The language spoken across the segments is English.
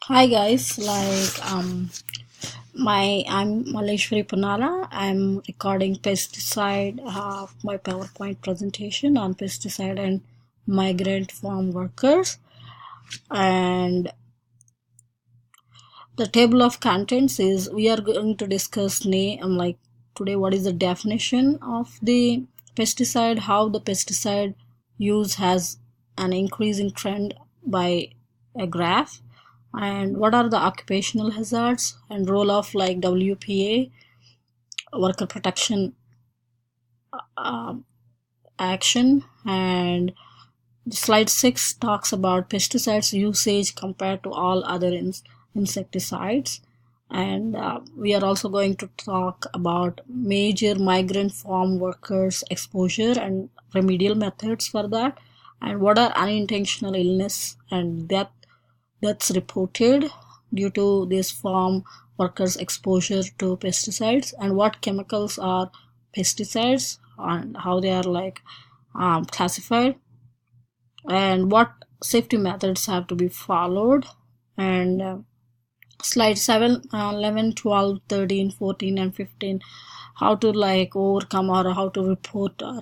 Hi guys, I'm Maleshwari Panala. I'm recording pesticide my PowerPoint presentation on pesticide and migrant farm workers. And the table of contents is we are going to discuss today what is the definition of the pesticide, how the pesticide use has an increasing trend by a graph, and what are the occupational hazards and role of WPA, worker protection action. And slide 6 talks about pesticides usage compared to all other insecticides. And we are also going to talk about major migrant farm workers exposure and remedial methods for that, and what are unintentional illness and deaths reported due to this farm workers exposure to pesticides, and what chemicals are pesticides and how they are classified, and what safety methods have to be followed. And slide 7, 11, 12, 13, 14 and 15, how to overcome or how to report or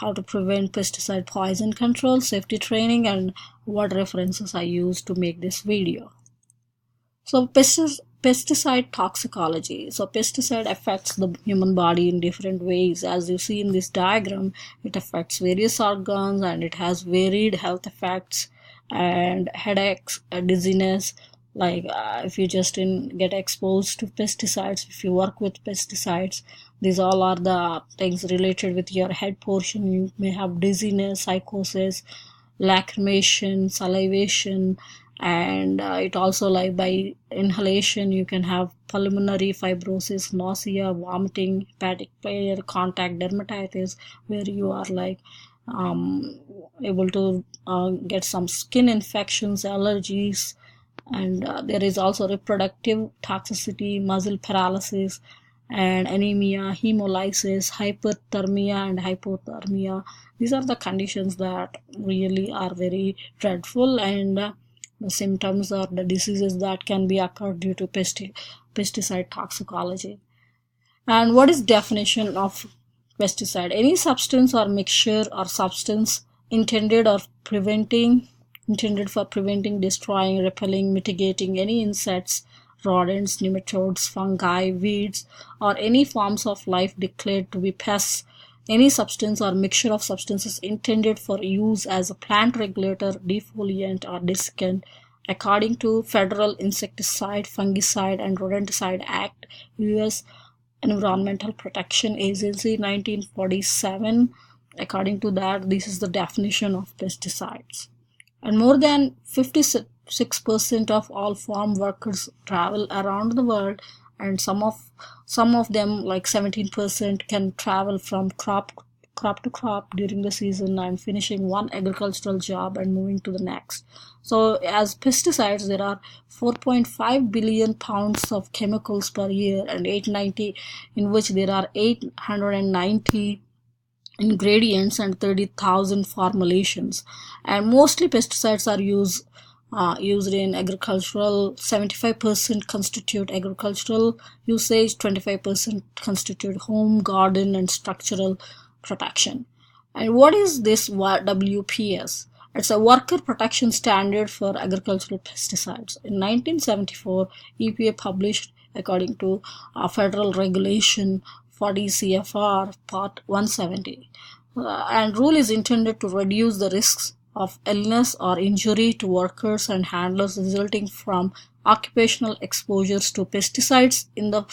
how to prevent pesticide poison control, safety training, and what references I used to make this video. So pesticide toxicology. So pesticide affects the human body in different ways. As you see in this diagram, it affects various organs and it has varied health effects and headaches, dizziness. If you get exposed to pesticides, if you work with pesticides, these all are the things related with your head portion. You may have dizziness, psychosis, lacrimation, salivation, and it also, like, by inhalation you can have pulmonary fibrosis, nausea, vomiting, hepatic failure, contact dermatitis, where you are able to get some skin infections, allergies, and there is also reproductive toxicity, muscle paralysis, and anemia, hemolysis, hyperthermia, and hypothermia. These are the conditions that really are very dreadful, and the symptoms or the diseases that can be occurred due to pesticide toxicology. And what is definition of pesticide? Any substance or mixture or substance intended for preventing, destroying, repelling, mitigating any insects, rodents, nematodes, fungi, weeds, or any forms of life declared to be pests. Any substance or mixture of substances intended for use as a plant regulator, defoliant, or desiccant, according to Federal Insecticide, Fungicide, and Rodenticide Act, U.S. Environmental Protection Agency, 1947. According to that, this is the definition of pesticides. And more than 56% of all farm workers travel around the world, and some of them, like 17%, can travel from crop to crop during the season and finishing one agricultural job and moving to the next. So as pesticides, there are 4.5 billion pounds of chemicals per year, and 890 in which there are 890 ingredients and 30,000 formulations. And mostly pesticides are used in agricultural. 75% constitute agricultural usage, 25% constitute home, garden, and structural protection. And what is this WPS? It's a worker protection standard for agricultural pesticides. In 1974, EPA published, according to federal regulation 40 CFR Part 170, and rule is intended to reduce the risks of illness or injury to workers and handlers resulting from occupational exposures to pesticides in the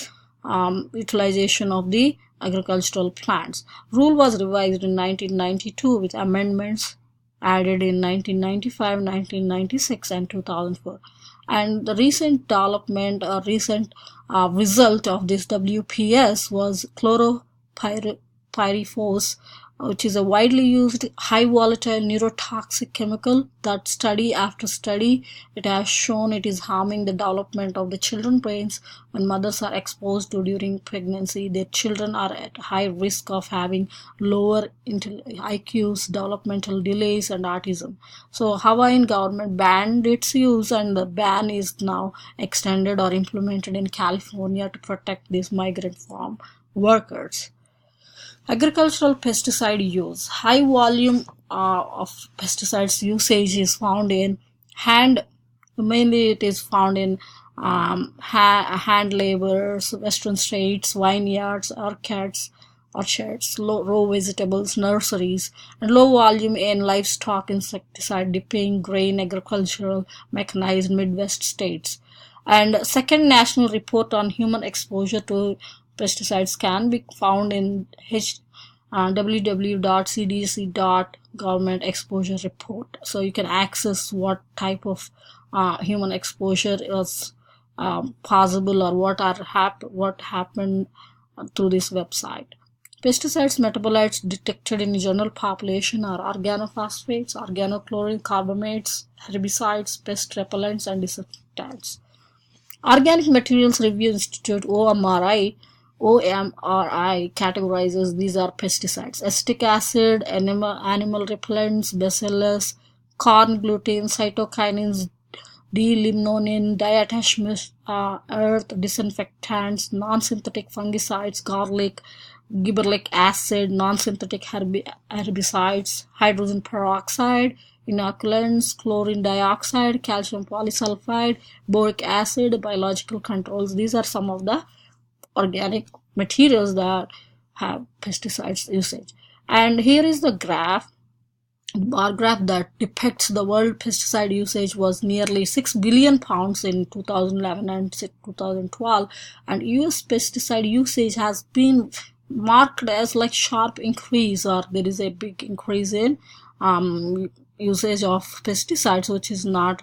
utilization of the agricultural plants. Rule was revised in 1992 with amendments added in 1995, 1996, and 2004. And the recent development or recent result of this WPS was pyriphos, which is a widely used high volatile neurotoxic chemical that study after study it has shown it is harming the development of the children's brains when mothers are exposed to during pregnancy. Their children are at high risk of having lower IQs, developmental delays, and autism. So Hawaiian government banned its use, and the ban is now extended or implemented in California to protect these migrant farm workers. Agricultural pesticide use. High volume of pesticides usage is found in mainly it is found in hand laborers, western states, vineyards, orchards, raw vegetables, nurseries, and low volume in livestock insecticide dipping, grain, agricultural, mechanized Midwest states. And second national report on human exposure to pesticides can be found in www.cdc.government exposure report. So you can access what type of human exposure is possible, or what happened through this website. Pesticides metabolites detected in general population are organophosphates, organochlorine carbamates, herbicides, pest repellents, and disinfectants. Organic Materials Review Institute OMRI categorizes these are pesticides: acetic acid, animal repellents, bacillus, corn gluten, cytokinins, D-limonene, diatomaceous earth, disinfectants, non-synthetic fungicides, garlic, gibberellic acid, non-synthetic herbicides, hydrogen peroxide, inoculants, chlorine dioxide, calcium polysulfide, boric acid, biological controls. These are some of the organic materials that have pesticides usage. And here is the bar graph that depicts the world pesticide usage was nearly 6 billion pounds in 2011 and 2012, and US pesticide usage has been marked as like sharp increase, or there is a big increase in usage of pesticides, which is not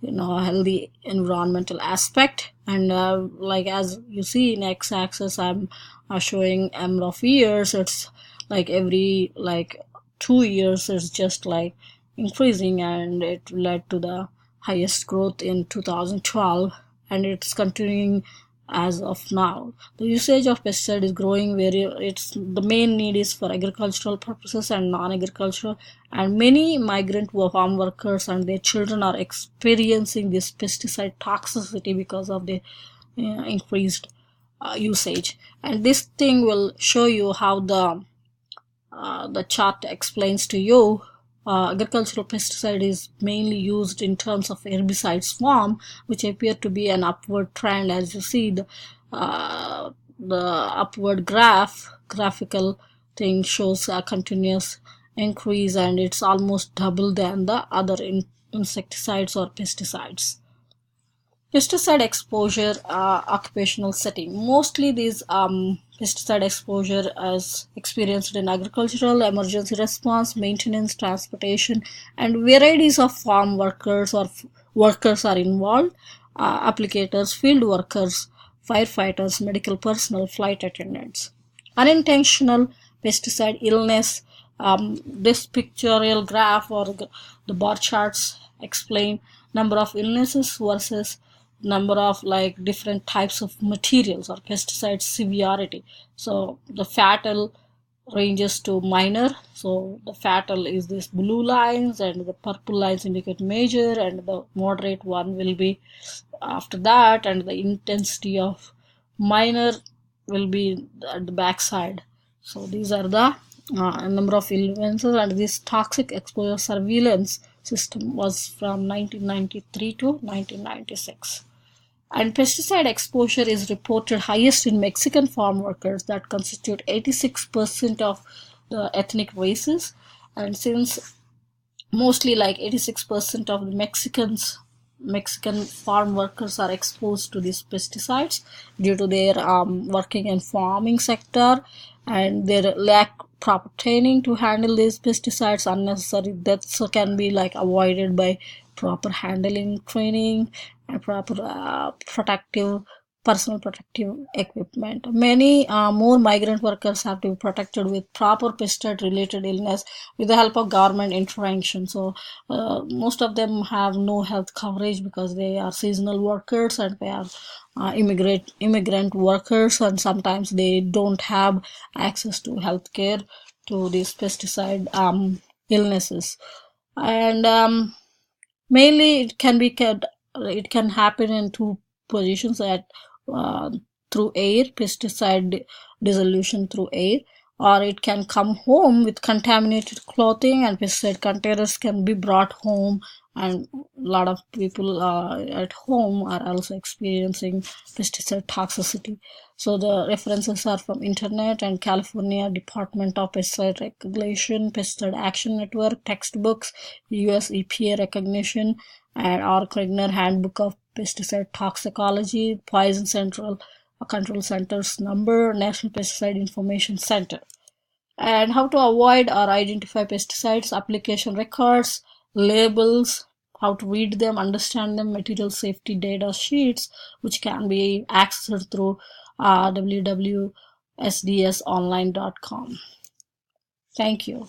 a healthy environmental aspect. And like as you see in x-axis, I'm showing number of years. It's like every 2 years it's just like increasing, and it led to the highest growth in 2012, and it's continuing as of now. The usage of pesticide is growing the main need is for agricultural purposes and non-agricultural, and many migrant farm workers and their children are experiencing this pesticide toxicity because of the increased usage. And this thing will show you how the chart explains to you. Agricultural pesticide is mainly used in terms of herbicides form, which appear to be an upward trend. As you see, the upward graphical thing shows a continuous increase, and it's almost double than the other insecticides or pesticides. Pesticide exposure, occupational setting. Mostly these pesticide exposure is experienced in agricultural, emergency response, maintenance, transportation, and varieties of farm workers or workers are involved. Applicators, field workers, firefighters, medical personnel, flight attendants. Unintentional pesticide illness. This pictorial graph or the bar charts explain number of illnesses versus number of different types of materials or pesticide severity. So the fatal ranges to minor. So the fatal is this blue lines, and the purple lines indicate major, and the moderate one will be after that, and the intensity of minor will be at the back side. So these are the number of illnesses, and this toxic exposure surveillance system was from 1993 to 1996. And pesticide exposure is reported highest in Mexican farm workers that constitute 86% of the ethnic races. And since mostly 86% of the Mexican farm workers are exposed to these pesticides due to their working in farming sector and their lack proper training to handle these pesticides, unnecessary deaths can be avoided by proper handling training and proper protective personal protective equipment. Many more migrant workers have to be protected with proper pesticide-related illness with the help of government intervention. So most of them have no health coverage because they are seasonal workers and they are immigrant workers, and sometimes they don't have access to health care to these pesticide illnesses. And mainly it can happen in two positions, that uh, through air, pesticide dissolution through air, or it can come home with contaminated clothing, and pesticide containers can be brought home, and a lot of people at home are also experiencing pesticide toxicity. So the references are from internet and California Department of Pesticide Regulation, Pesticide Action Network, textbooks, US EPA recognition, and our Krigner Handbook of Pesticide Toxicology, Poison Central Control Center's number, National Pesticide Information Center. And how to avoid or identify pesticides, application records, labels, how to read them, understand them, material safety data sheets, which can be accessed through www.sdsonline.com. Thank you.